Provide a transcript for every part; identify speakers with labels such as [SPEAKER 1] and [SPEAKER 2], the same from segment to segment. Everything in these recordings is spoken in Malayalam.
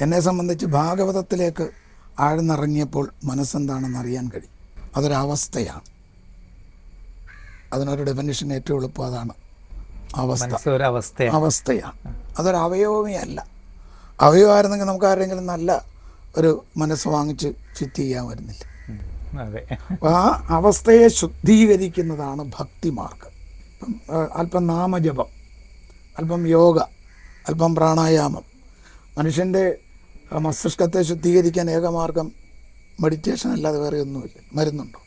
[SPEAKER 1] എന്നെ സംബന്ധിച്ച് ഭാഗവതത്തിലേക്ക് ആഴ്ന്നിറങ്ങിയപ്പോൾ മനസ്സെന്താണെന്ന് അറിയാൻ കഴിയും. അതൊരവസ്ഥയാണ്. അതിനൊരു ഡെഫിനിഷൻ ഏറ്റവും എളുപ്പം അതാണ്. അവസ്ഥയാണ്. അതൊരവയവമേ അല്ല. അവയവമായിരുന്നെങ്കിൽ നമുക്ക് ആരെങ്കിലും നല്ല ഒരു മനസ്സ് വാങ്ങിച്ച് ഫിറ്റ് ചെയ്യാമായിരുന്നില്ല. ആ അവസ്ഥയെ ശുദ്ധീകരിക്കുന്നതാണ് ഭക്തിമാർഗം. അല്പം നാമജപം, അല്പം യോഗ, അല്പം പ്രാണായാമം. മനുഷ്യൻ്റെ മസ്തിഷ്കത്തെ ശുദ്ധീകരിക്കാൻ ഏകമാർഗം മെഡിറ്റേഷൻ അല്ലാതെ വേറെ ഒന്നുമില്ല. മരുന്നുണ്ടോ?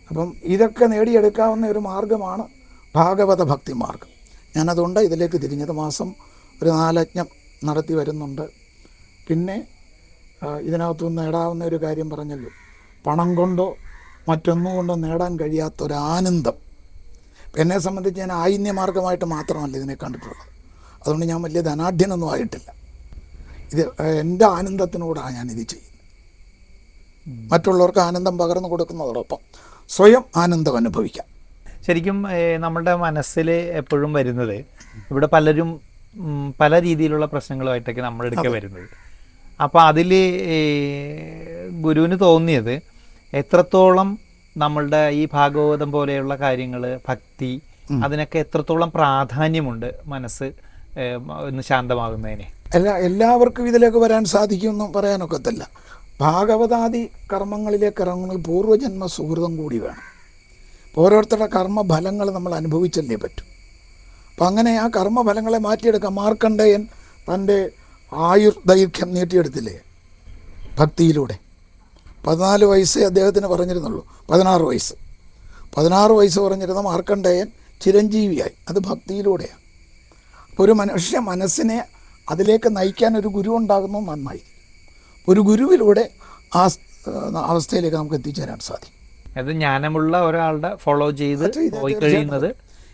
[SPEAKER 1] അപ്പം ഇതൊക്കെ നേടിയെടുക്കാവുന്ന ഒരു മാർഗമാണ് ഭാഗവത ഭക്തി മാർഗം. ഞാനതുകൊണ്ട് ഇതിലേക്ക് തിരിഞ്ഞത്. മാസം ഒരു 4 യജ്ഞം നടത്തി വരുന്നുണ്ട്. പിന്നെ ഇതിനകത്തുനിന്ന് നേടാവുന്ന ഒരു കാര്യം പറഞ്ഞല്ലോ, പണം കൊണ്ടോ മറ്റൊന്നും കൊണ്ടോ നേടാൻ കഴിയാത്തൊരാനന്ദം. എന്നെ സംബന്ധിച്ച് ഞാൻ ആയിന്യമാർഗമായിട്ട് മാത്രമല്ല ഇതിനെ കണ്ടിട്ടുള്ളത്. അതുകൊണ്ട് ഞാൻ വലിയ ധനാഢ്യനൊന്നും ആയിട്ടില്ല. ഇത് എൻ്റെ ആനന്ദത്തിനോടാണ് ഞാനിത് ചെയ്യുന്നത്. മറ്റുള്ളവർക്ക് ആനന്ദം പകർന്നു കൊടുക്കുന്നതോടൊപ്പം സ്വയം ആനന്ദം അനുഭവിക്കാം.
[SPEAKER 2] ശരിക്കും നമ്മളുടെ മനസ്സിൽ എപ്പോഴും വരുന്നത്, ഇവിടെ പലരും പല രീതിയിലുള്ള പ്രശ്നങ്ങളുമായിട്ടൊക്കെ നമ്മളെടുക്കെ വരുന്നത്. അപ്പോൾ അതിൽ ഗുരുവിന് തോന്നിയത് എത്രത്തോളം നമ്മളുടെ ഈ ഭാഗവതം പോലെയുള്ള കാര്യങ്ങൾ, ഭക്തി, അതിനൊക്കെ എത്രത്തോളം പ്രാധാന്യമുണ്ട് മനസ്സ് ഒന്ന് ശാന്തമാകുന്നതിന്.
[SPEAKER 1] എല്ലാവർക്കും ഇതിലേക്ക് വരാൻ സാധിക്കുമെന്നും പറയാനൊക്കത്തില്ല. ഭാഗവതാദി കർമ്മങ്ങളിലേക്ക് ഇറങ്ങുന്നത് പൂർവ്വജന്മ സുഹൃതം കൂടി വേണം. ഓരോരുത്തരുടെ കർമ്മഫലങ്ങൾ നമ്മൾ അനുഭവിച്ചല്ലേ പറ്റും. അപ്പം അങ്ങനെ ആ കർമ്മഫലങ്ങളെ മാറ്റിയെടുക്കാം. മാർക്കണ്ഡേയൻ തൻ്റെ ആയുർദൈർഘ്യം നീട്ടിയെടുത്തില്ലേ ഭക്തിയിലൂടെ. 14 വയസ്സേ അദ്ദേഹത്തിന് പറഞ്ഞിരുന്നുള്ളൂ. 16 വയസ്സ് പറഞ്ഞിരുന്ന മാർക്കണ്ഡേയൻ ചിരഞ്ജീവിയായി. അത് ഭക്തിയിലൂടെയാണ്. അപ്പോൾ ഒരു മനുഷ്യ മനസ്സിനെ അതിലേക്ക് നയിക്കാൻ ഒരു ഗുരു ഉണ്ടാകുന്നത് നന്നായി. ഒരു ഗുരുവിലൂടെ ആ അവസ്ഥയിലേക്ക് നമുക്ക് എത്തിച്ചേരാൻ സാധിക്കും.
[SPEAKER 2] അത് ജ്ഞാനമുള്ള ഒരാളുടെ ഫോളോ ചെയ്ത് പോയി കഴിയുന്നത്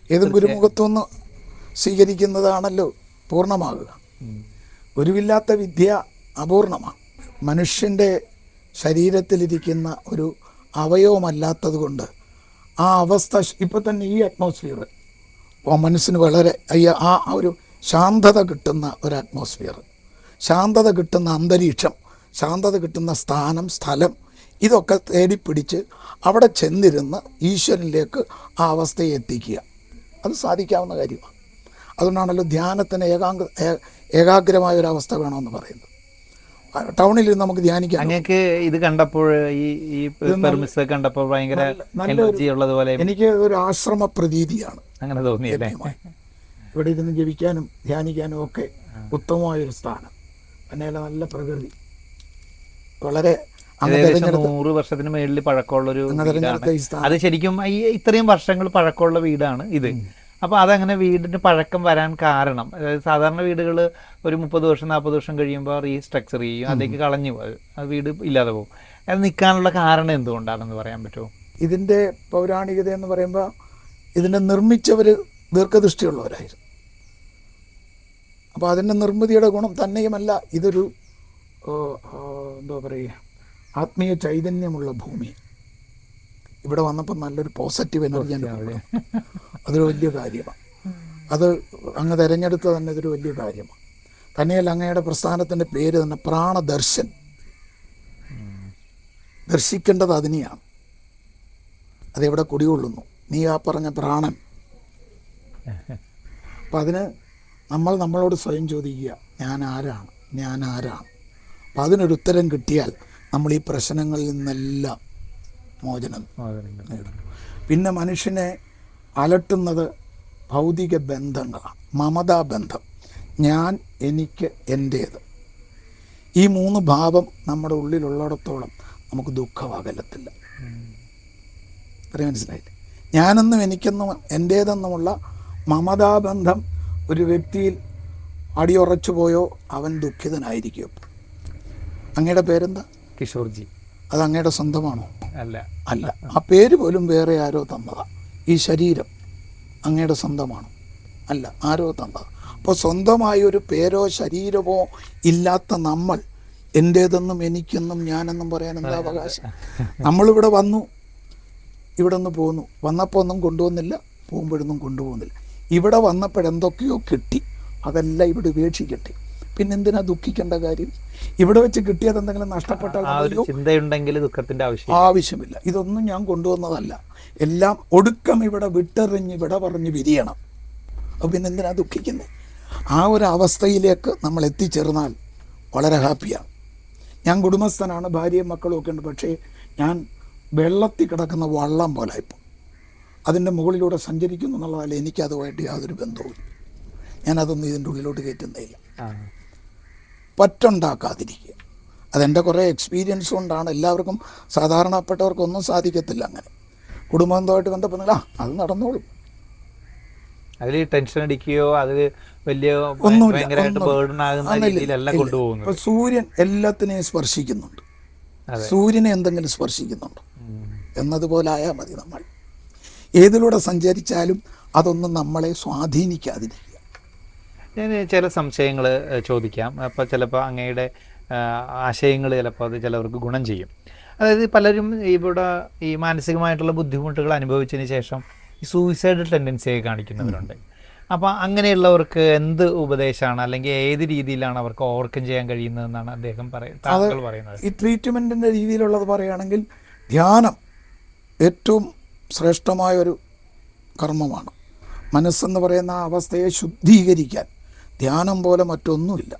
[SPEAKER 1] ഏതും ഗുരുമുഖത്തുനിന്ന് സ്വീകരിക്കുന്നതാണല്ലോ പൂർണ്ണമാകുക. ഗുരുവില്ലാത്ത വിദ്യ അപൂർണമാണ്. മനുഷ്യൻ്റെ ശരീരത്തിലിരിക്കുന്ന ഒരു അവയവമല്ലാത്തത് കൊണ്ട് ആ അവസ്ഥ ഇപ്പം തന്നെ ഈ അറ്റ്മോസ്ഫിയർ മനസ്സിന് വളരെ ആ ഒരു ശാന്തത കിട്ടുന്ന ഒരു അറ്റ്മോസ്ഫിയർ, ശാന്തത കിട്ടുന്ന അന്തരീക്ഷം, ശാന്തത കിട്ടുന്ന സ്ഥാനം, സ്ഥലം, ഇതൊക്കെ തേടിപ്പിടിച്ച് അവിടെ ചെന്നിരുന്ന് ഈശ്വരനിലേക്ക് ആ അവസ്ഥയെ എത്തിക്കുക. അത് സാധിക്കാവുന്ന കാര്യമാണ്. അതുകൊണ്ടാണല്ലോ ധ്യാനത്തിന് ഏകാഗ്രമായ ഒരു അവസ്ഥ വേണമെന്ന് പറയുന്നത്. ടൗണിൽ നമുക്ക് ധ്യാനിക്കാം.
[SPEAKER 2] അങ്ങനെയൊക്കെ ഇത് കണ്ടപ്പോൾ ഈ പെർമിസ് കണ്ടപ്പോൾ ഭയങ്കര എനർജി ഉള്ളതുപോലെ
[SPEAKER 1] എനിക്ക് ഒരു ആശ്രമ പ്രതീതിയാണ്
[SPEAKER 2] അങ്ങനെ തോന്നിയല്ലേ.
[SPEAKER 1] ഇവിടെ ഇരുന്ന് ജപിക്കാനും ധ്യാനിക്കാനും ഒക്കെ ഉത്തമമായൊരു സ്ഥാനം. തന്നെയല്ല നല്ല പ്രകൃതി, വളരെ
[SPEAKER 2] 100 വർഷത്തിന് മേളിൽ പഴക്കമുള്ളൊരു വീടാണ് അത്. ശരിക്കും ഈ ഇത്രയും വർഷങ്ങൾ പഴക്കമുള്ള വീടാണ് ഇത്. അപ്പോൾ അതങ്ങനെ വീടിന് പഴക്കം വരാൻ കാരണം, അതായത് സാധാരണ വീടുകൾ ഒരു 30 വർഷം 40 വർഷം കഴിയുമ്പോൾ റീസ്ട്രക്ചർ ചെയ്യും, അതേക്ക് കളഞ്ഞു പോകും, അത് വീട് ഇല്ലാതെ പോകും. അത് നിൽക്കാനുള്ള കാരണം എന്തുകൊണ്ടാണെന്ന് പറയാൻ പറ്റുമോ?
[SPEAKER 1] ഇതിൻ്റെ പൗരാണികത എന്ന് പറയുമ്പോൾ ഇതിനെ നിർമ്മിച്ചവർ ദീർഘദൃഷ്ടിയുള്ളവരായിരുന്നു. അപ്പോൾ അതിൻ്റെ നിർമ്മിതിയുടെ ഗുണം തന്നെയുമല്ല, ഇതൊരു എന്താ പറയുക, ആത്മീയ ചൈതന്യമുള്ള ഭൂമി. ഇവിടെ വന്നപ്പോൾ നല്ലൊരു പോസിറ്റീവ് എനർജി അനുഭവം. അതൊരു വലിയ കാര്യമാണ്. അത് അങ്ങ് തിരഞ്ഞെടുത്തത് തന്നെ ഇതൊരു വലിയ കാര്യമാണ്. തന്നെയല്ല, അങ്ങയുടെ പ്രസ്ഥാനത്തിൻ്റെ പേര് തന്നെ പ്രാണദർശൻ. ദർശിക്കേണ്ടത് അതിനെയാണ്. അതെവിടെ കുടികൊള്ളുന്നു? നീ ആ പറഞ്ഞ പ്രാണൻ. അപ്പം അതിന് നമ്മളോട് സ്വയം ചോദിക്കുക, ഞാൻ ആരാണ്? അപ്പം അതിനൊരു ഉത്തരം കിട്ടിയാൽ നമ്മൾ ഈ പ്രശ്നങ്ങളിൽ നിന്നെല്ലാം മോചനം നേടും. പിന്നെ മനുഷ്യനെ അലട്ടുന്നത് ഭൗതിക ബന്ധങ്ങളാണ്, മമതാബന്ധം. ഞാൻ, എനിക്ക്, എൻ്റേത്. ഈ 3 ഭാവം നമ്മുടെ ഉള്ളിലുള്ളിടത്തോളം നമുക്ക് ദുഃഖമാകലത്തില്ല. അത്രയും മനസ്സിലായില്ലേ? ഞാനെന്നും എനിക്കെന്നും എൻ്റേതെന്നുമുള്ള മമതാബന്ധം ഒരു വ്യക്തിയിൽ അടിയുറച്ചു പോയോ അവൻ ദുഃഖിതനായിരിക്കും. അങ്ങയുടെ പേരെന്താ?
[SPEAKER 2] കിഷോർജി.
[SPEAKER 1] അത് അങ്ങയുടെ സ്വന്തമാണോ?
[SPEAKER 2] അല്ല.
[SPEAKER 1] ആ പേര് പോലും വേറെ ആരോ തന്നതാണ്. ഈ ശരീരം അങ്ങയുടെ സ്വന്തമാണോ? അല്ല, ആരോ തന്നതാണ്. അപ്പോൾ സ്വന്തമായൊരു പേരോ ശരീരമോ ഇല്ലാത്ത നമ്മൾ എൻ്റേതെന്നും എനിക്കെന്നും ഞാനെന്നും പറയാൻ എന്താ അവകാശം? നമ്മളിവിടെ വന്നു, ഇവിടെ നിന്ന് പോന്നു. വന്നപ്പോൾ ഒന്നും കൊണ്ടുവന്നില്ല, പോകുമ്പോഴൊന്നും കൊണ്ടുപോകുന്നില്ല. ഇവിടെ വന്നപ്പോഴെന്തൊക്കെയോ കിട്ടി, അതെല്ലാം ഇവിടെ ഉപേക്ഷിക്കട്ടെ. പിന്നെന്തിനാ ദുഃഖിക്കേണ്ട കാര്യം? ഇവിടെ വെച്ച് കിട്ടിയത് എന്തെങ്കിലും നഷ്ടപ്പെട്ടാൽ
[SPEAKER 2] ചിന്തയുണ്ടെങ്കിൽ ദുഃഖത്തിന്റെ
[SPEAKER 1] ആവശ്യമില്ല. ഇതൊന്നും ഞാൻ കൊണ്ടുവന്നതല്ല. എല്ലാം ഒടുക്കം ഇവിടെ വിട്ടെറിഞ്ഞ് ഇവിടെ പറഞ്ഞ് വിരിയണം. അപ്പോൾ പിന്നെന്തിനാ ദുഃഖിക്കുന്നത്? ആ ഒരു അവസ്ഥയിലേക്ക് നമ്മൾ എത്തിച്ചേർന്നാൽ വളരെ ഹാപ്പിയാണ്. ഞാൻ കുടുംബസ്ഥനാണ്, ഭാര്യയും മക്കളും ഒക്കെ ഉണ്ട്. പക്ഷേ ഞാൻ വെള്ളത്തിൽ കിടക്കുന്ന വള്ളം പോലെ ഇപ്പോൾ അതിൻ്റെ മുകളിലൂടെ സഞ്ചരിക്കുന്നു എന്നുള്ളതല്ല. എനിക്കതുമായിട്ട് യാതൊരു ബന്ധവും. ഞാനതൊന്നും ഇതിൻ്റെ ഉള്ളിലോട്ട് കയറ്റുന്നില്ല. പറ്റുണ്ടാക്കാതിരിക്കുക. അതെൻ്റെ കുറേ എക്സ്പീരിയൻസ് കൊണ്ടാണ്. എല്ലാവർക്കും സാധാരണപ്പെട്ടവർക്കൊന്നും സാധിക്കത്തില്ല അങ്ങനെ. കുടുംബബന്ധമായിട്ട് ബന്ധപ്പെടുന്നില്ല, അത് നടന്നോളും.
[SPEAKER 2] അതിൽ ടെൻഷൻ അടിക്കുകയോ അത് വലിയ
[SPEAKER 1] ഇപ്പൊ സൂര്യൻ എല്ലാത്തിനെയും സ്പർശിക്കുന്നുണ്ട്. സൂര്യനെ എന്തെങ്കിലും സ്പർശിക്കുന്നുണ്ട് എന്നതുപോലെ ആയാൽ മതി. നമ്മൾ ഏതിലൂടെ സഞ്ചരിച്ചാലും അതൊന്നും നമ്മളെ സ്വാധീനിക്കാതിരിക്കുക.
[SPEAKER 2] ഞാൻ ചില സംശയങ്ങൾ ചോദിക്കാം. അപ്പോൾ ചിലപ്പോൾ അങ്ങയുടെ ആശയങ്ങൾ ചിലപ്പോൾ അത് ചിലവർക്ക് ഗുണം ചെയ്യും. അതായത് പലരും ഇവിടെ ഈ മാനസികമായിട്ടുള്ള ബുദ്ധിമുട്ടുകൾ അനുഭവിച്ചതിന് ശേഷം ഈ സൂയിസൈഡ് ടെൻഡൻസിയൊക്കെ കാണിക്കുന്നവരുണ്ട്. അപ്പോൾ അങ്ങനെയുള്ളവർക്ക് എന്ത് ഉപദേശമാണ്, അല്ലെങ്കിൽ ഏത് രീതിയിലാണ് അവർക്ക് ഓവർകം ചെയ്യാൻ കഴിയുന്നതെന്നാണ് അദ്ദേഹം പറയുന്നത്?
[SPEAKER 1] ഈ ട്രീറ്റ്മെൻറ്റിൻ്റെ രീതിയിലുള്ളത് പറയുകയാണെങ്കിൽ ധ്യാനം ഏറ്റവും ശ്രേഷ്ഠമായൊരു കർമ്മമാണ്. മനസ്സെന്ന് പറയുന്ന ആ അവസ്ഥയെ ശുദ്ധീകരിക്കാൻ ധ്യാനം പോലെ മറ്റൊന്നുമില്ല.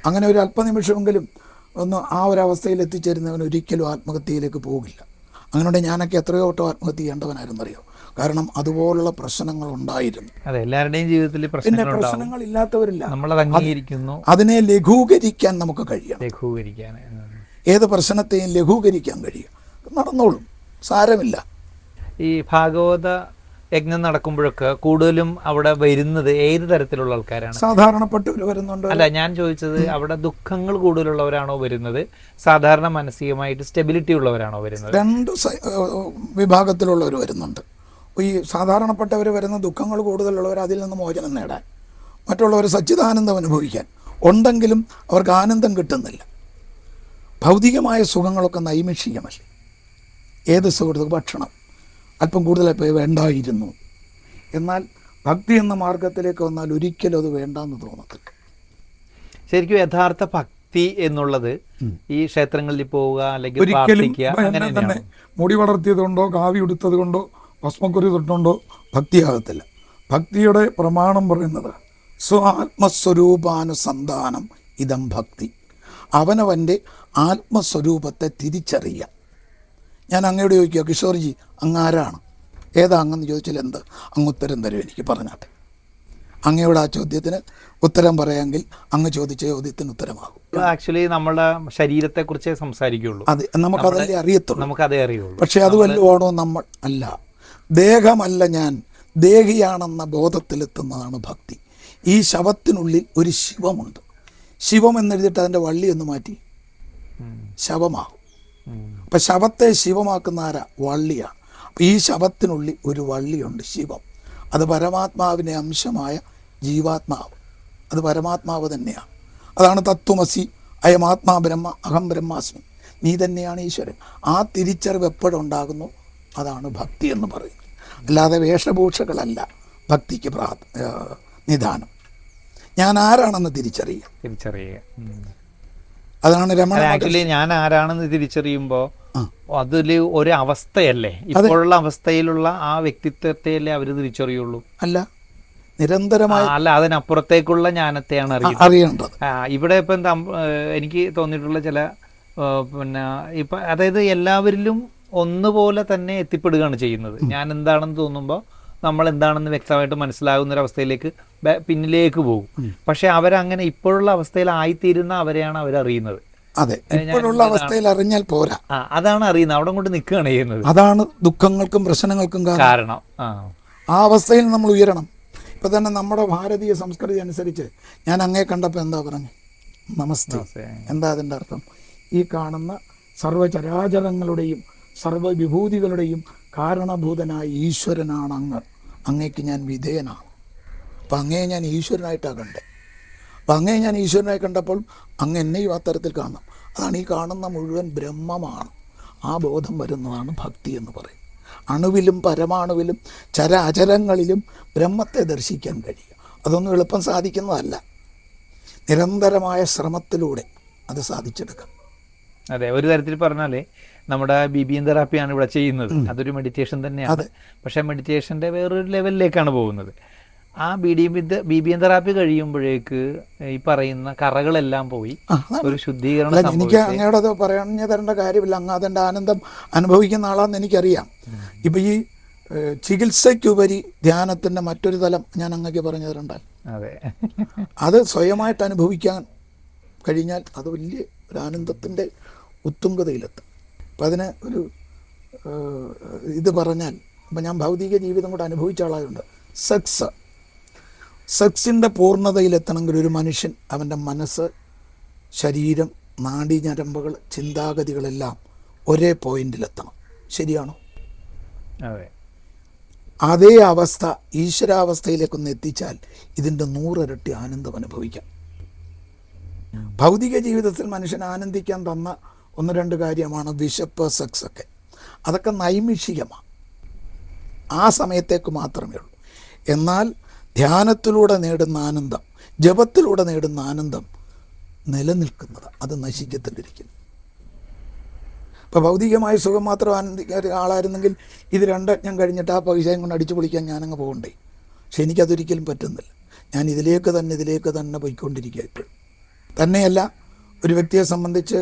[SPEAKER 1] അങ്ങനെ ഒരു അല്പനിമിഷമെങ്കിലും ഒന്ന് ആ ഒരു അവസ്ഥയിൽ എത്തിച്ചേരുന്നവൻ ഒരിക്കലും ആത്മഹത്യയിലേക്ക് പോകില്ല. അങ്ങനെയുണ്ടെങ്കിൽ ഞാനൊക്കെ എത്രയോ വട്ടം ആത്മഹത്യ ചെയ്യേണ്ടവനായിരുന്നറിയോ? കാരണം അതുപോലുള്ള പ്രശ്നങ്ങൾ ഉണ്ടായിരുന്നു.
[SPEAKER 2] എല്ലാവരുടെയും ജീവിതത്തിൽ
[SPEAKER 1] പിന്നെ പ്രശ്നങ്ങൾ ഇല്ലാത്തവരില്ല.
[SPEAKER 2] നമ്മളത്
[SPEAKER 1] അതിനെ ലഘൂകരിക്കാൻ നമുക്ക് കഴിയണം. ഏത് പ്രശ്നത്തെയും ലഘൂകരിക്കാൻ കഴിയും. നടന്നോളും, സാരമില്ല.
[SPEAKER 2] ഈ ഭാഗവത യജ്ഞം നടക്കുമ്പോഴൊക്കെ കൂടുതലും അവിടെ വരുന്നത് ഏത് തരത്തിലുള്ള ആൾക്കാരാണ്?
[SPEAKER 1] സാധാരണപ്പെട്ടവർ വരുന്നുണ്ട്.
[SPEAKER 2] അല്ല, ഞാൻ ചോദിച്ചത് അവിടെ ദുഃഖങ്ങൾ കൂടുതലുള്ളവരാണോ വരുന്നത്, സാധാരണ മാനസികമായിട്ട് സ്റ്റെബിലിറ്റി ഉള്ളവരാണോ വരുന്നത്?
[SPEAKER 1] രണ്ട് വിഭാഗത്തിലുള്ളവർ വരുന്നുണ്ട്. ഈ സാധാരണപ്പെട്ടവർ വരുന്ന ദുഃഖങ്ങൾ കൂടുതലുള്ളവർ അതിൽ നിന്ന് മോചനം നേടാൻ, മറ്റുള്ളവർ സച്ചിദാനന്ദം അനുഭവിക്കാൻ ഉണ്ടെങ്കിലും അവർക്ക് ആനന്ദം കിട്ടുന്നില്ല. ഭൗതികമായ സുഖങ്ങളൊക്കെ നൈമിഷികമല്ലേ. ഏത് സുഖം? ഭക്ഷണം അല്പം കൂടുതലായി വേണ്ടായിരുന്നു. എന്നാൽ ഭക്തി എന്ന മാർഗത്തിലേക്ക് വന്നാൽ ഒരിക്കലും അത് വേണ്ടെന്ന് തോന്നത്തില്ല.
[SPEAKER 2] ശരിക്കും യഥാർത്ഥ ഭക്തി എന്നുള്ളത് ഈ ക്ഷേത്രങ്ങളിൽ പോവുക, അല്ലെങ്കിൽ
[SPEAKER 1] ഒരിക്കലും തന്നെ മുടി വളർത്തിയത് കൊണ്ടോ കാവി ഉടുത്തത് കൊണ്ടോ ഭസ്മക്കുറി തൊട്ടുകൊണ്ടോ ഭക്തിയാകത്തില്ല. ഭക്തിയുടെ പ്രമാണം പറയുന്നത് സ്വാത്മസ്വരൂപാനുസന്ധാനം ഇതം ഭക്തി. അവനവൻ്റെ ആത്മസ്വരൂപത്തെ തിരിച്ചറിയുക. ഞാൻ അങ്ങയോട് ചോദിക്കുക, കിഷോർജി അങ്ങാരാണ്, ഏതാ അങ്ങെന്ന് ചോദിച്ചാൽ എന്ത് അങ്ങ് ഉത്തരം തരും? എനിക്ക് പറഞ്ഞാട്ടെ. അങ്ങയോട് ആ ചോദ്യത്തിന് ഉത്തരം പറയാമെങ്കിൽ അങ്ങ് ചോദിച്ച ചോദ്യത്തിന് ഉത്തരമാകും.
[SPEAKER 2] ആക്ച്വലി നമ്മുടെ ശരീരത്തെക്കുറിച്ചേ സംസാരിക്കുകയുള്ളൂ.
[SPEAKER 1] അത് നമുക്കതല്ലേ അറിയത്തുള്ളൂ.
[SPEAKER 2] നമുക്കതേ അറിയുള്ളൂ.
[SPEAKER 1] പക്ഷെ അത് വല്ലതുമാണോ? നമ്മൾ അല്ല, ദേഹമല്ല ഞാൻ, ദേഹിയാണെന്ന ബോധത്തിലെത്തുന്നതാണ് ഭക്തി. ഈ ശവത്തിനുള്ളിൽ ഒരു ശിവമുണ്ട്. ശിവം എന്നെഴുതിയിട്ട് അതിൻ്റെ വള്ളി ഒന്ന് മാറ്റി ശവമാകും. അപ്പം ശവത്തെ ശിവമാക്കുന്ന ആരാ? വള്ളിയാണ്. അപ്പം ഈ ശവത്തിനുള്ളിൽ ഒരു വള്ളിയുണ്ട്, ശിവം. അത് പരമാത്മാവിൻ്റെ അംശമായ ജീവാത്മാവ്. അത് പരമാത്മാവ് തന്നെയാണ്. അതാണ് തത്വമസി അയമാത്മാ ബ്രഹ്മ അഹം ബ്രഹ്മാസ്മി, നീ തന്നെയാണ് ഈശ്വരൻ. ആ തിരിച്ചറിവ് എപ്പോഴുണ്ടാകുന്നു അതാണ് ഭക്തി എന്ന് പറയുന്നത്. അല്ലാതെ വേഷഭൂഷകളല്ല ഭക്തിക്ക് നിദാനം. ഞാൻ ആരാണെന്ന് തിരിച്ചറിയുക. അതാണ് രമണ.
[SPEAKER 2] ആക്ച്വലി ഞാൻ ആരാണെന്ന് തിരിച്ചറിയുമ്പോൾ അതില് ഒരു അവസ്ഥയല്ലേ, ഇപ്പോഴുള്ള അവസ്ഥയിലുള്ള ആ വ്യക്തിത്വത്തെയല്ലേ അവര് തിരിച്ചറിയുള്ളൂ?
[SPEAKER 1] അല്ല, നിരന്തരമായി
[SPEAKER 2] അല്ല, അതിനപ്പുറത്തേക്കുള്ള ജ്ഞാനത്തെയാണ്
[SPEAKER 1] അറിയേണ്ടത്.
[SPEAKER 2] ഇവിടെ ഇപ്പം എനിക്ക് തോന്നിയിട്ടുള്ള ചില ഇപ്പൊ അതായത് എല്ലാവരിലും ഒന്നുപോലെ തന്നെ എത്തിപ്പെടുകയാണ് ചെയ്യുന്നത്. ഞാൻ എന്താണെന്ന് തോന്നുമ്പോൾ നമ്മൾ എന്താണെന്ന് വ്യക്തമായിട്ട് മനസ്സിലാകുന്ന ഒരു അവസ്ഥയിലേക്ക് പിന്നിലേക്ക് പോകും. പക്ഷെ അവരങ്ങനെ ഇപ്പോഴുള്ള അവസ്ഥയിൽ ആയിത്തീരുന്ന അവരെയാണ് അവരറിയുന്നത്.
[SPEAKER 1] അതെ, ഇപ്പോഴുള്ള അവസ്ഥയിൽ അറിഞ്ഞാൽ പോരാ,
[SPEAKER 2] അതാണ് അറിയുന്നത്. അവിടെ കൊണ്ട് നിൽക്കുകയാണ് ചെയ്യുന്നത്.
[SPEAKER 1] അതാണ് ദുഃഖങ്ങൾക്കും പ്രശ്നങ്ങൾക്കും കാരണം. ആ അവസ്ഥയിൽ നമ്മൾ ഉയരണം. ഇപ്പൊ തന്നെ നമ്മുടെ ഭാരതീയ സംസ്കൃതി അനുസരിച്ച് ഞാൻ അങ്ങേ കണ്ടപ്പോൾ എന്താ പറഞ്ഞു? നമസ്തേ. എന്താ അതിൻ്റെ അർത്ഥം? ഈ കാണുന്ന സർവചരാചരങ്ങളുടെയും സർവവിഭൂതികളുടെയും കാരണഭൂതനായ ഈശ്വരനാണ് അങ്ങ്. അങ്ങേക്ക് ഞാൻ വിധേയനാണ്. അപ്പം അങ്ങയെ ഞാൻ ഈശ്വരനായിട്ടാണ് കണ്ടത്. അപ്പം അങ്ങയെ ഞാൻ ഈശ്വരനായി കണ്ടപ്പോൾ അങ്ങ് എന്നെയും അത്തരത്തിൽ കാണണം. അതാണ് ഈ കാണുന്ന മുഴുവൻ ബ്രഹ്മമാണ്. ആ ബോധം വരുന്നതാണ് ഭക്തി എന്ന് പറയും. അണുവിലും പരമാണുവിലും ചരാചരങ്ങളിലും ബ്രഹ്മത്തെ ദർശിക്കാൻ കഴിയും. അതൊന്നും എളുപ്പം സാധിക്കുന്നതല്ല. നിരന്തരമായ ശ്രമത്തിലൂടെ അത് സാധിച്ചെടുക്കാം.
[SPEAKER 2] അതെ, ഒരു തരത്തിൽ പറഞ്ഞാൽ നമ്മുടെ BBN തെറാപ്പിയാണ് ഇവിടെ ചെയ്യുന്നത്. അതൊരു മെഡിറ്റേഷൻ തന്നെയാണ്. പക്ഷേ മെഡിറ്റേഷൻ്റെ വേറൊരു ലെവലിലേക്കാണ് പോകുന്നത്. ആ BBN തെറാപ്പി കഴിയുമ്പോഴേക്ക് ഈ പറയുന്ന കറകളെല്ലാം പോയി ഒരു ശുദ്ധീകരണം.
[SPEAKER 1] എനിക്ക് അങ്ങയോടത് പറഞ്ഞു തരേണ്ട കാര്യമില്ല. അങ്ങ് അതിൻ്റെ ആനന്ദം അനുഭവിക്കുന്ന ആളാണെന്ന് എനിക്കറിയാം. ഇപ്പം ഈ ചികിത്സയ്ക്കുപരി ധ്യാനത്തിൻ്റെ മറ്റൊരു തലം ഞാൻ അങ്ങക്ക് പറഞ്ഞു തരണ്ടാൽ,
[SPEAKER 2] അതെ,
[SPEAKER 1] അത് സ്വയമായിട്ട് അനുഭവിക്കാൻ കഴിഞ്ഞാൽ അത് വലിയ ഒരു ആനന്ദത്തിൻ്റെ ഉത്തുംഗതയിലെത്തും. അപ്പം അതിന് ഒരു ഇത് പറഞ്ഞാൽ, അപ്പം ഞാൻ ഭൗതിക ജീവിതം കൂടെ അനുഭവിച്ച ആളായതുകൊണ്ട് സെക്സിൻ്റെ പൂർണ്ണതയിലെത്തണമെങ്കിൽ ഒരു മനുഷ്യൻ അവൻ്റെ മനസ്സ്, ശരീരം, നാഡീഞരമ്പുകൾ, ചിന്താഗതികളെല്ലാം ഒരേ പോയിന്റിലെത്തണം. ശരിയാണോ?
[SPEAKER 2] അതെ.
[SPEAKER 1] അതേ അവസ്ഥ ഈശ്വരാവസ്ഥയിലേക്കൊന്ന് എത്തിച്ചാൽ ഇതിൻ്റെ 100 ഇരട്ടി ആനന്ദം അനുഭവിക്കാം. ഭൗതിക ജീവിതത്തിൽ മനുഷ്യൻ ആനന്ദിക്കാൻ തന്ന 1-2 കാര്യമാണ് വിശപ്പ്, സെക്സൊക്കെ. അതൊക്കെ നൈമിഷികമാണ്, ആ സമയത്തേക്ക് മാത്രമേ ഉള്ളൂ. എന്നാൽ ധ്യാനത്തിലൂടെ നേടുന്ന ആനന്ദം, ജപത്തിലൂടെ നേടുന്ന ആനന്ദം നിലനിൽക്കുന്നത്, അത് നശിക്കത്തിലിരിക്കുന്നു. ഇപ്പോൾ ഭൗതികമായ സുഖം മാത്രം ആനന്ദിക്കുന്ന ആളായിരുന്നെങ്കിൽ ഇത് 2 യജ്ഞം കഴിഞ്ഞിട്ട് ആ പൈസയും കൊണ്ട് അടിച്ചു പൊളിക്കാൻ ഞാനങ്ങ് പോകണ്ടേ. പക്ഷെ എനിക്കതൊരിക്കലും പറ്റുന്നില്ല. ഞാൻ ഇതിലേക്ക് തന്നെ പോയിക്കൊണ്ടിരിക്കുക ഇപ്പോഴും. തന്നെയല്ല, ഒരു വ്യക്തിയെ സംബന്ധിച്ച്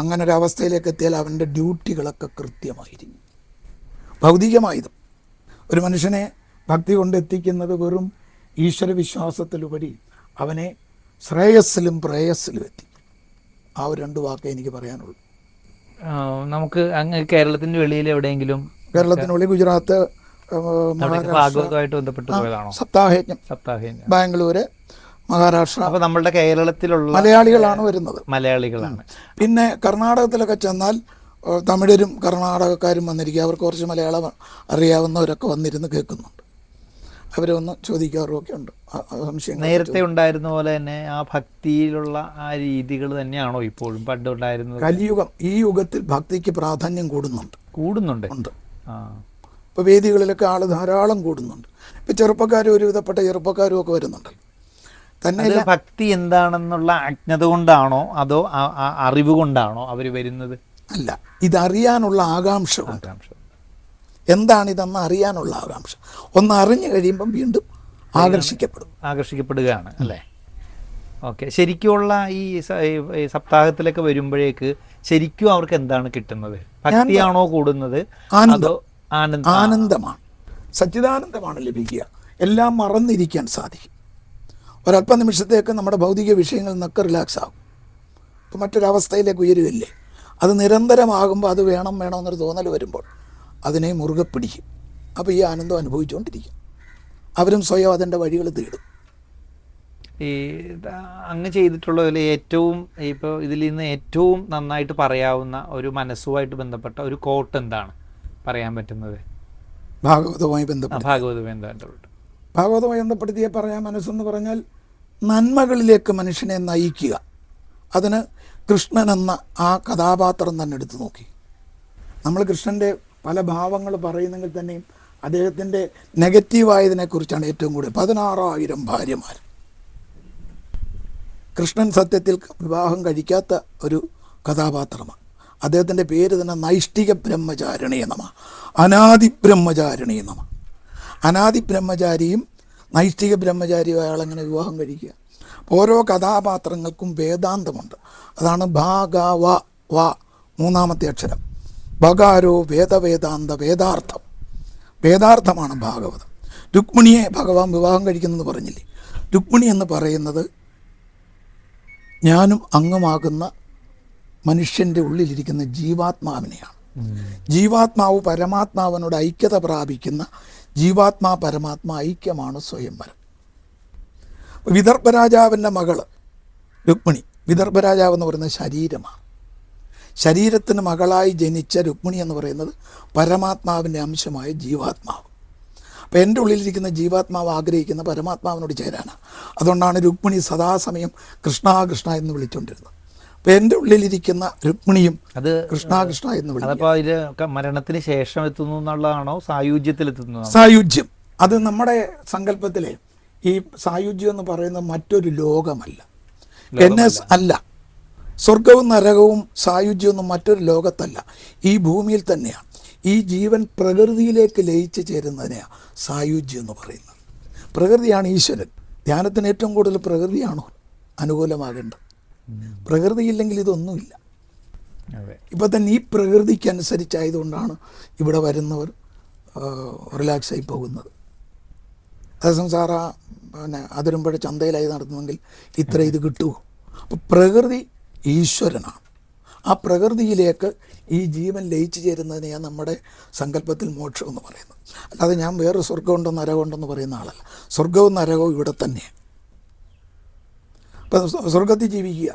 [SPEAKER 1] അങ്ങനെ ഒരു അവസ്ഥയിലേക്ക് എത്തിയാൽ അവൻ്റെ ഡ്യൂട്ടികളൊക്കെ കൃത്യമായിരിക്കും. ഭൗതികമായതും ഒരു മനുഷ്യനെ ഭക്തി കൊണ്ട് എത്തിക്കുന്നത് വെറും ഈശ്വരവിശ്വാസത്തിലുപരി അവനെ ശ്രേയസ്സിലും പ്രേയസ്സിലും എത്തിക്കും. ആ ഒരു 2 വാക്കേ എനിക്ക് പറയാനുള്ളൂ.
[SPEAKER 2] നമുക്ക് അങ്ങ് കേരളത്തിൻ്റെ വെളിയിൽ എവിടെയെങ്കിലും?
[SPEAKER 1] കേരളത്തിനുള്ളിൽ ഗുജറാത്ത്,
[SPEAKER 2] ഭാഗവതമായിട്ട് ബന്ധപ്പെട്ട് പോയതാണോ?
[SPEAKER 1] സപ്താഹയജ്ഞം, ബാംഗ്ലൂര്, മഹാരാഷ്ട്ര.
[SPEAKER 2] അപ്പോൾ നമ്മളുടെ കേരളത്തിലുള്ള
[SPEAKER 1] മലയാളികളാണ് വരുന്നത്.
[SPEAKER 2] മലയാളികളാണ്.
[SPEAKER 1] പിന്നെ കർണാടകത്തിലൊക്കെ ചെന്നാൽ തമിഴരും കർണാടകക്കാരും വന്നിരിക്കുക. അവർക്ക് കുറച്ച് മലയാളം അറിയാവുന്നവരൊക്കെ വന്നിരുന്ന് കേൾക്കുന്നുണ്ട്. അവരൊന്ന് ചോദിക്കാറുമൊക്കെ ഉണ്ട്. സംശയം
[SPEAKER 2] നേരത്തെ ഉണ്ടായിരുന്ന പോലെ തന്നെ ആ ഭക്തിയിലുള്ള ആ രീതികൾ തന്നെയാണോ ഇപ്പോഴും പണ്ട് ഉണ്ടായിരുന്നത്?
[SPEAKER 1] കലിയുഗം, ഈ യുഗത്തിൽ ഭക്തിക്ക് പ്രാധാന്യം കൂടുന്നുണ്ട്.
[SPEAKER 2] ഉണ്ട്.
[SPEAKER 1] ഇപ്പോൾ വേദികളിലൊക്കെ ആൾ ധാരാളം കൂടുന്നുണ്ട്. ഇപ്പോൾ ചെറുപ്പക്കാരും, ഒരുവിധപ്പെട്ട ചെറുപ്പക്കാരും ഒക്കെ വരുന്നുണ്ട്. തന്നെ
[SPEAKER 2] ഭക്തി എന്താണെന്നുള്ള അജ്ഞത കൊണ്ടാണോ അതോ അറിവ് കൊണ്ടാണോ അവർ വരുന്നത്?
[SPEAKER 1] അല്ല, ഇതറിയാനുള്ള ആകാംക്ഷ. എന്താണിതെന്ന് അറിയാനുള്ള ആകാംക്ഷ. ഒന്ന് അറിഞ്ഞു കഴിയുമ്പം വീണ്ടും
[SPEAKER 2] ആകർഷിക്കപ്പെടുകയാണ് അല്ലേ? ഓക്കെ. ശരിക്കുമുള്ള ഈ സപ്താഹത്തിലൊക്കെ വരുമ്പോഴേക്ക് ശരിക്കും അവർക്ക് എന്താണ് കിട്ടുന്നത്? ഭക്തിയാണോ കൂടുന്നത് അതോ
[SPEAKER 1] ആനന്ദമാണ്, സച്ചിദാനന്ദമാണ് ലഭിക്കുക. എല്ലാം മറന്നിരിക്കാൻ സാധിക്കും. ഒരല്പനിമിഷത്തേക്ക് നമ്മുടെ ഭൗതിക വിഷയങ്ങളിൽ നിന്നൊക്കെ റിലാക്സ് ആകും. ഇപ്പോൾ മറ്റൊരവസ്ഥയിലേക്ക് ഉയരുകയില്ലേ? അത് നിരന്തരമാകുമ്പോൾ അത് വേണമെന്നൊരു തോന്നൽ വരുമ്പോൾ അതിനെ മുറുകെ പിടിക്കും. അപ്പോൾ ഈ ആനന്ദം അനുഭവിച്ചുകൊണ്ടിരിക്കും. അവരും സ്വയം അതിൻ്റെ വഴികൾ തേടും.
[SPEAKER 2] ഈ അങ്ങ് ചെയ്തിട്ടുള്ളതിൽ ഏറ്റവും ഇപ്പോൾ ഇതിൽ നിന്ന് ഏറ്റവും നന്നായിട്ട് പറയാവുന്ന ഒരു മനസ്സുമായിട്ട് ബന്ധപ്പെട്ട ഒരു കോട്ട് എന്താണ് പറയാൻ പറ്റുന്നത്?
[SPEAKER 1] ഭാഗവതവുമായി ബന്ധപ്പെടുത്തിയ പറയാൻ മനസ്സെന്ന് പറഞ്ഞാൽ നന്മകളിലേക്ക് മനുഷ്യനെ നയിക്കുക. അതിന് കൃഷ്ണൻ എന്ന ആ കഥാപാത്രം തന്നെ എടുത്തു നോക്കി. നമ്മൾ കൃഷ്ണൻ്റെ പല ഭാവങ്ങൾ പറയുന്നെങ്കിൽ തന്നെയും അദ്ദേഹത്തിൻ്റെ നെഗറ്റീവായതിനെക്കുറിച്ചാണ് ഏറ്റവും കൂടുതൽ. 16,000 ഭാര്യമാർ. കൃഷ്ണൻ സത്യത്തിൽ വിവാഹം കഴിക്കാത്ത ഒരു കഥാപാത്രമാണ്. അദ്ദേഹത്തിൻ്റെ പേര് തന്നെ നൈഷ്ഠിക ബ്രഹ്മചാരിണീ നമ, അനാദി ബ്രഹ്മചാരിണീ നമ. അനാദി ബ്രഹ്മചാരിയും നൈഷ്ഠിക ബ്രഹ്മചാരിയും അയാളെങ്ങനെ വിവാഹം കഴിക്കുക? ഓരോ കഥാപാത്രങ്ങൾക്കും വേദാന്തമുണ്ട്. അതാണ് ഭാഗവ, മൂന്നാമത്തെ അക്ഷരം. ഭഗാരോ വേദവേദാന്ത, വേദാർത്ഥമാണ് ഭാഗവതം. രുക്മിണിയെ ഭഗവാൻ വിവാഹം കഴിക്കുന്നെന്ന് പറഞ്ഞില്ലേ? രുക്മിണി എന്ന് പറയുന്നത് ഞാനും അങ്ങുമാകുന്ന മനുഷ്യൻ്റെ ഉള്ളിലിരിക്കുന്ന ജീവാത്മാവിനെയാണ്. ജീവാത്മാവ് പരമാത്മാവിനോട് ഐക്യത പ്രാപിക്കുന്ന പരമാത്മാ ഐക്യമാണ് സ്വയംവരം. വിദർഭരാജാവിൻ്റെ മകള് രുക്മിണി. വിദർഭരാജാവ് എന്ന് പറയുന്നത് ശരീരമാണ്. ശരീരത്തിന് മകളായി ജനിച്ച രുക്മിണി എന്ന് പറയുന്നത് പരമാത്മാവിൻ്റെ അംശമായ ജീവാത്മാവ്. അപ്പോൾ എൻ്റെ ഉള്ളിലിരിക്കുന്ന ജീവാത്മാവ് ആഗ്രഹിക്കുന്ന പരമാത്മാവിനോട് ചേരാനാണ്. അതുകൊണ്ടാണ് രുക്മിണി സദാസമയം കൃഷ്ണ കൃഷ്ണ എന്ന് വിളിച്ചുകൊണ്ടിരുന്നത്. അപ്പോൾ എൻ്റെ ഉള്ളിലിരിക്കുന്ന രുക്മിണിയും അത് കൃഷ്ണ കൃഷ്ണ എന്ന് വിളിക്കും.
[SPEAKER 2] മരണത്തിന് ശേഷം എത്തുന്നു എന്നുള്ളതാണോ സായുജ്യത്തിലെത്തുന്നു?
[SPEAKER 1] സായുജ്യം അത് നമ്മുടെ സങ്കല്പത്തിലെ ഈ സായുജ്യം എന്ന് പറയുന്നത് മറ്റൊരു ലോകമല്ല. കെനസ് അല്ല. സ്വർഗവും നരകവും സായുജ്യമൊന്നും മറ്റൊരു ലോകത്തല്ല, ഈ ഭൂമിയിൽ തന്നെയാണ്. ഈ ജീവൻ പ്രകൃതിയിലേക്ക് ലയിച്ച് ചേരുന്നതിനെയാണ് സായുജ്യം എന്ന് പറയുന്നത്. പ്രകൃതിയാണ് ഈശ്വരൻ. ധ്യാനത്തിന് ഏറ്റവും കൂടുതൽ പ്രകൃതിയാണോ അനുകൂലമാകേണ്ടത്? പ്രകൃതിയില്ലെങ്കിൽ ഇതൊന്നുമില്ല. ഇപ്പം തന്നെ ഈ പ്രകൃതിക്കനുസരിച്ചായതുകൊണ്ടാണ് ഇവിടെ വരുന്നവർ റിലാക്സായി പോകുന്നത്. അതേസമയം സാറാ പിന്നെ അതിരുമ്പഴ ചന്തയിലായി നടത്തുമെങ്കിൽ ഇത്ര ഇത് കിട്ടുമോ? അപ്പോൾ പ്രകൃതി ഈശ്വരനാണ്. ആ പ്രകൃതിയിലേക്ക് ഈ ജീവൻ ലയിച്ചു ചേരുന്നതിനെയാണ് നമ്മുടെ സങ്കല്പത്തിൽ മോക്ഷം എന്ന് പറയുന്നത്. അല്ലാതെ ഞാൻ വേറെ സ്വർഗമുണ്ടോ നരകമുണ്ടെന്ന് പറയുന്ന ആളല്ല. സ്വർഗവും നരകവും ഇവിടെ തന്നെയാണ്. അപ്പം സ്വർഗത്തിൽ ജീവിക്കുക,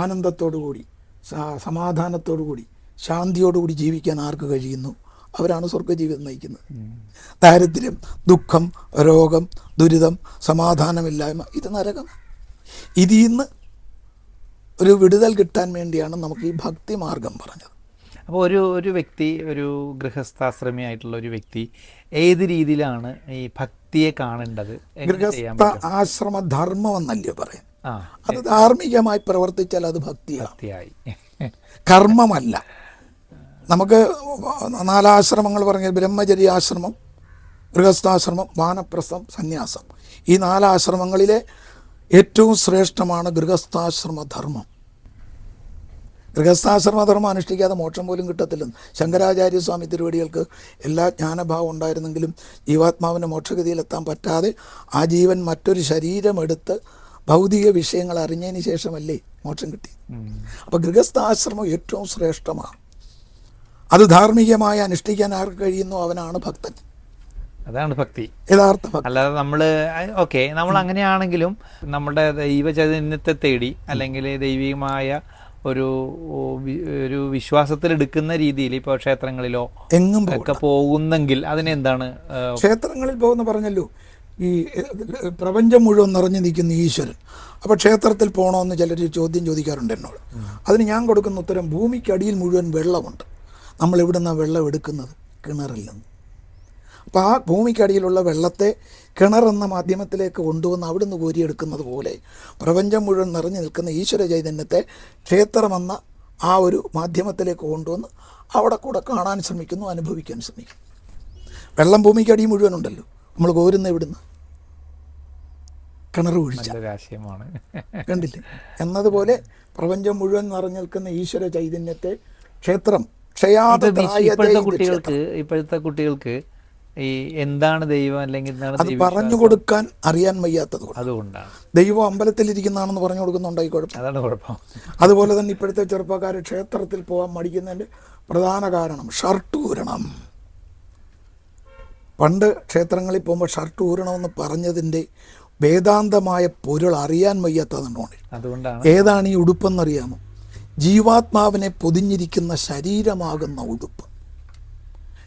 [SPEAKER 1] ആനന്ദത്തോടുകൂടി സമാധാനത്തോടുകൂടി ശാന്തിയോടുകൂടി ജീവിക്കാൻ ആർക്ക് കഴിയുന്നു? അവരാണ് സ്വർഗജീവിതം നയിക്കുന്നത്. ദാരിദ്ര്യം, ദുഃഖം, രോഗം, ദുരിതം, സമാധാനമില്ലായ്മ, ഇത് നരകം. ഇതിൽ നിന്ന് ഒരു വിടുതൽ കിട്ടാൻ വേണ്ടിയാണ് നമുക്ക് ഈ ഭക്തി മാർഗം പറഞ്ഞത്.
[SPEAKER 2] അപ്പോൾ ഒരു വ്യക്തി, ഒരു ഗൃഹസ്ഥാശ്രമിയായിട്ടുള്ള ഒരു വ്യക്തി ഏത് രീതിയിലാണ് ഈ ഭക്തിയെ കാണേണ്ടത്?
[SPEAKER 1] ഗൃഹസ്ഥ ആശ്രമ ധർമ്മം എന്നല്ലേ പറയാം. അത് ധാർമ്മികമായി പ്രവർത്തിച്ചാൽ അത് ഭക്തിയായി, കർമ്മമല്ല. നമുക്ക് 4 ആശ്രമങ്ങൾ പറഞ്ഞ ബ്രഹ്മചര്യാശ്രമം, ഗൃഹസ്ഥാശ്രമം, വാനപ്രസ്ഥം, സന്യാസം. ഈ 4 ആശ്രമങ്ങളിലെ ഏറ്റവും ശ്രേഷ്ഠമാണ് ഗൃഹസ്ഥാശ്രമധർമ്മം. ഗൃഹസ്ഥാശ്രമധർമ്മം അനുഷ്ഠിക്കാതെ മോക്ഷം പോലും കിട്ടത്തില്ലെന്ന് ശങ്കരാചാര്യസ്വാമി തിരുവടികൾക്ക് എല്ലാ ജ്ഞാനഭാവം ഉണ്ടായിരുന്നെങ്കിലും ജീവാത്മാവിന് മോക്ഷഗതിയിലെത്താൻ പറ്റാതെ ആ ജീവൻ മറ്റൊരു ശരീരമെടുത്ത് ഭൗതിക വിഷയങ്ങൾ അറിഞ്ഞതിന് ശേഷമല്ലേ മോക്ഷം കിട്ടി. അപ്പോൾ ഗൃഹസ്ഥാശ്രമം ഏറ്റവും ശ്രേഷ്ഠമാണ്. അത് ധാർമ്മികമായി അനുഷ്ഠിക്കാൻ ആർക്ക് കഴിയുന്നു അവനാണ് ഭക്തൻ.
[SPEAKER 2] അതാണ് ഭക്തി,
[SPEAKER 1] യഥാർത്ഥ ഭക്തി.
[SPEAKER 2] അല്ലാതെ നമ്മൾ അങ്ങനെയാണെങ്കിലും നമ്മുടെ ദൈവചൈതന്യത്തെ തേടി അല്ലെങ്കിൽ ദൈവികമായ ഒരു വിശ്വാസത്തിലെടുക്കുന്ന രീതിയിൽ ഇപ്പോൾ ക്ഷേത്രങ്ങളിലോ
[SPEAKER 1] എങ്ങും
[SPEAKER 2] ഒക്കെ പോകുന്നെങ്കിൽ അതിനെന്താണ്?
[SPEAKER 1] ക്ഷേത്രങ്ങളിൽ പോകുന്ന പറഞ്ഞല്ലോ, ഈ പ്രപഞ്ചം മുഴുവൻ നിറഞ്ഞു നിൽക്കുന്ന ഈശ്വരൻ. അപ്പോൾ ക്ഷേത്രത്തിൽ പോകണമെന്ന് ചിലർ ചോദ്യം ചോദിക്കാറുണ്ട് എന്നോട്. അതിന് ഞാൻ കൊടുക്കുന്ന ഉത്തരം, ഭൂമിക്കടിയിൽ മുഴുവൻ വെള്ളമുണ്ട്. നമ്മൾ എവിടെ നിന്നാണ് വെള്ളം എടുക്കുന്നത്? കിണറിൽ നിന്ന്. അപ്പോൾ ആ ഭൂമിക്കടിയിലുള്ള വെള്ളത്തെ കിണറെന്ന മാധ്യമത്തിലേക്ക് കൊണ്ടുവന്ന് അവിടുന്ന് കോരിയെടുക്കുന്നത് പോലെ പ്രപഞ്ചം മുഴുവൻ നിറഞ്ഞു നിൽക്കുന്ന ഈശ്വര ചൈതന്യത്തെ ക്ഷേത്രമെന്ന ആ ഒരു മാധ്യമത്തിലേക്ക് കൊണ്ടുവന്ന് അവിടെ കൂടെ കാണാൻ ശ്രമിക്കുന്നു, അനുഭവിക്കാൻ ശ്രമിക്കുന്നു. വെള്ളം ഭൂമിക്കടി മുഴുവനുണ്ടല്ലോ, നമ്മൾ കോരുന്ന ഇവിടുന്ന് കിണർ കുഴിച്ച കണ്ടില്ലേ? എന്നതുപോലെ പ്രപഞ്ചം മുഴുവൻ നിറഞ്ഞു നിൽക്കുന്ന ഈശ്വര ചൈതന്യത്തെ ക്ഷേത്രം
[SPEAKER 2] ഇപ്പോഴത്തെ കുട്ടികൾക്ക് ഈ എന്താണ് ദൈവം അല്ലെങ്കിൽ
[SPEAKER 1] അത് പറഞ്ഞു കൊടുക്കാൻ അറിയാൻ വയ്യാത്തത്
[SPEAKER 2] അതുകൊണ്ടാണ്.
[SPEAKER 1] ദൈവം അമ്പലത്തിലിരിക്കുന്നതാണെന്ന് പറഞ്ഞു കൊടുക്കുന്നുണ്ടായി കുഴപ്പം.
[SPEAKER 2] അതാണ് കുഴപ്പം.
[SPEAKER 1] അതുപോലെ തന്നെ ഇപ്പോഴത്തെ ചെറുപ്പക്കാർ ക്ഷേത്രത്തിൽ പോകാൻ മടിക്കുന്നതിൻ്റെ പ്രധാന കാരണം ഷർട്ട് ഊരണം. പണ്ട് ക്ഷേത്രങ്ങളിൽ പോകുമ്പോൾ ഷർട്ട് ഊരണമെന്ന് പറഞ്ഞതിൻ്റെ വേദാന്തമായ പൊരുൾ അറിയാൻ വയ്യാത്തതുകൊണ്ട്.
[SPEAKER 2] അതുകൊണ്ടാണ്
[SPEAKER 1] ഏതാണ് ഈ ഉടുപ്പെന്നറിയാമോ? ജീവാത്മാവിനെ പൊതിഞ്ഞിരിക്കുന്ന ശരീരമാകുന്ന ഉടുപ്പ്.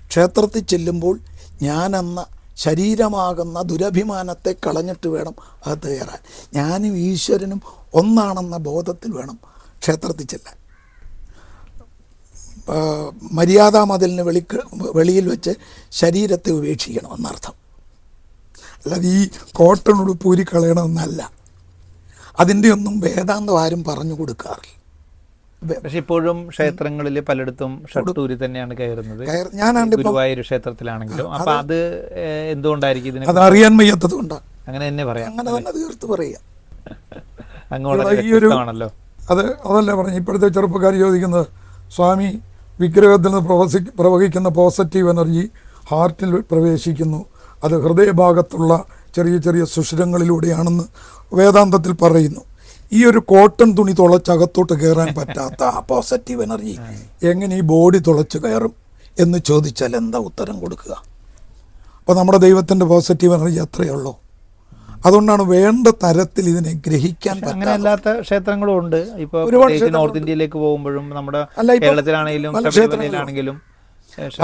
[SPEAKER 1] ക്ഷേത്രത്തിൽ ചെല്ലുമ്പോൾ ഞാനെന്ന ശരീരമാകുന്ന ദുരഭിമാനത്തെ കളഞ്ഞിട്ട് വേണം അത് കയറാൻ. ഞാനും ഈശ്വരനും ഒന്നാണെന്ന ബോധത്തിൽ വേണം ക്ഷേത്രത്തിൽ ചെല്ലാൻ. മര്യാദാ മതിലിന് വെളിയിൽ വെച്ച് ശരീരത്തെ ഉപേക്ഷിക്കണമെന്നർത്ഥം. അല്ലാതെ ഈ കോട്ടൺ ഉടുപ്പ് ഊരിക്കളയണമെന്നല്ല. അതിൻ്റെ ഒന്നും വേദാന്തം ആരും പറഞ്ഞു കൊടുക്കാറില്ല.
[SPEAKER 2] പക്ഷെ ഇപ്പോഴും ക്ഷേത്രങ്ങളിൽ പലയിടത്തും ഷട്ടൂരി തന്നെയാണ് കയറുന്നത്. ഗുരുവായൂർ ക്ഷേത്രത്തിലാണെങ്കിലും. അപ്പൊ അത് എന്തുകൊണ്ടായിരിക്കും?
[SPEAKER 1] അത് അറിയാൻ വയ്യാത്തത് കൊണ്ടാണ്.
[SPEAKER 2] അങ്ങനെ തന്നെ പറയാം,
[SPEAKER 1] അങ്ങനെ തന്നെ തീർത്ത് പറയാം.
[SPEAKER 2] അങ്ങോട്ടാണല്ലോ
[SPEAKER 1] അതല്ലേ പറഞ്ഞു. ഇപ്പോഴത്തെ ചെറുപ്പക്കാർ ചോദിക്കുന്നത്, സ്വാമി വിഗ്രഹത്തിൽ നിന്ന് പ്രവഹിക്കുന്ന പോസിറ്റീവ് എനർജി ഹാർട്ടിൽ പ്രവേശിക്കുന്നു, അത് ഹൃദയഭാഗത്തുള്ള ചെറിയ ചെറിയ സുഷിരങ്ങളിലൂടെയാണെന്ന് വേദാന്തത്തിൽ പറയുന്നു. ഈ ഒരു കോട്ടൺ തുണി തുളച്ചകത്തോട്ട് കയറാൻ പറ്റാത്ത ആ പോസിറ്റീവ് എനർജി എങ്ങനെ ഈ ബോഡി തുളച്ച് കയറും എന്ന് ചോദിച്ചാൽ എന്താ ഉത്തരം കൊടുക്കുക? അപ്പോൾ നമ്മുടെ ദൈവത്തിൻ്റെ പോസിറ്റീവ് എനർജി അത്രയേ ഉള്ളൂ. അതുകൊണ്ടാണ് വേണ്ട തരത്തിൽ ഇതിനെ ഗ്രഹിക്കാൻ പറ്റും.
[SPEAKER 2] അങ്ങനെ അല്ലാത്ത ക്ഷേത്രങ്ങളും ഉണ്ട്. ഇപ്പോൾ നോർത്ത് ഇന്ത്യയിലേക്ക് പോകുമ്പോഴും നമ്മുടെ കേരളത്തിലാണെങ്കിലും ശബരിമലയിലാണെങ്കിലും.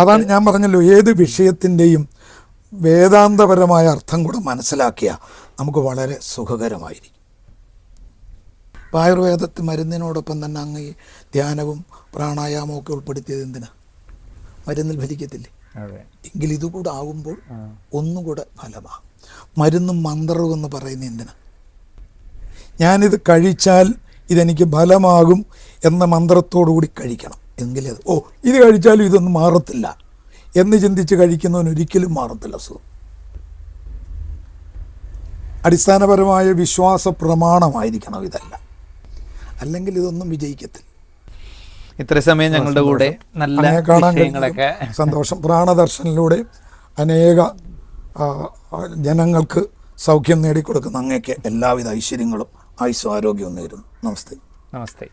[SPEAKER 1] അതാണ് ഞാൻ പറഞ്ഞല്ലോ, ഏത് വിഷയത്തിൻ്റെയും വേദാന്തപരമായ അർത്ഥം കൂടെ മനസ്സിലാക്കിയാൽ നമുക്ക് വളരെ സുഖകരമായിരിക്കും. ആയുർവേദത്തിൽ മരുന്നിനോടൊപ്പം തന്നെ അങ്ങ് ഈ ധ്യാനവും പ്രാണായാമവും ഒക്കെ ഉൾപ്പെടുത്തിയത് എന്തിനാ? മരുന്നിൽ ഫലിക്കത്തില്ലേ? എങ്കിൽ ഇതുകൂടെ ആകുമ്പോൾ ഒന്നുകൂടെ ഫലമാകും. മരുന്നും മന്ത്രവും എന്ന് പറയുന്നത് എന്തിനാ? ഞാനിത് കഴിച്ചാൽ ഇതെനിക്ക് ബലമാകും എന്ന മന്ത്രത്തോടു കൂടി കഴിക്കണം. എങ്കിലേ അത് ഇത് കഴിച്ചാലും ഇതൊന്നും മാറത്തില്ല എന്ന് ചിന്തിച്ച് കഴിക്കുന്നവന് ഒരിക്കലും മാറത്തില്ല അസുഖം. അടിസ്ഥാനപരമായ വിശ്വാസ പ്രമാണമായിരിക്കണം ഇതല്ല, അല്ലെങ്കിൽ ഇതൊന്നും വിജയിക്കത്തില്ല.
[SPEAKER 2] ഇത്ര സമയം ഞങ്ങളുടെ കൂടെ നല്ല വിഷയങ്ങളൊക്കെ
[SPEAKER 1] സന്തോഷം. പ്രാണദർശനിലൂടെ അനേക ജനങ്ങൾക്ക് സൗഖ്യം നേടിക്കൊടുക്കുന്ന അങ്ങേക്ക് എല്ലാവിധ ഐശ്വര്യങ്ങളും ആയുസ്സും ആരോഗ്യവും നേരുന്നു. നമസ്തേ.
[SPEAKER 2] നമസ്തേ.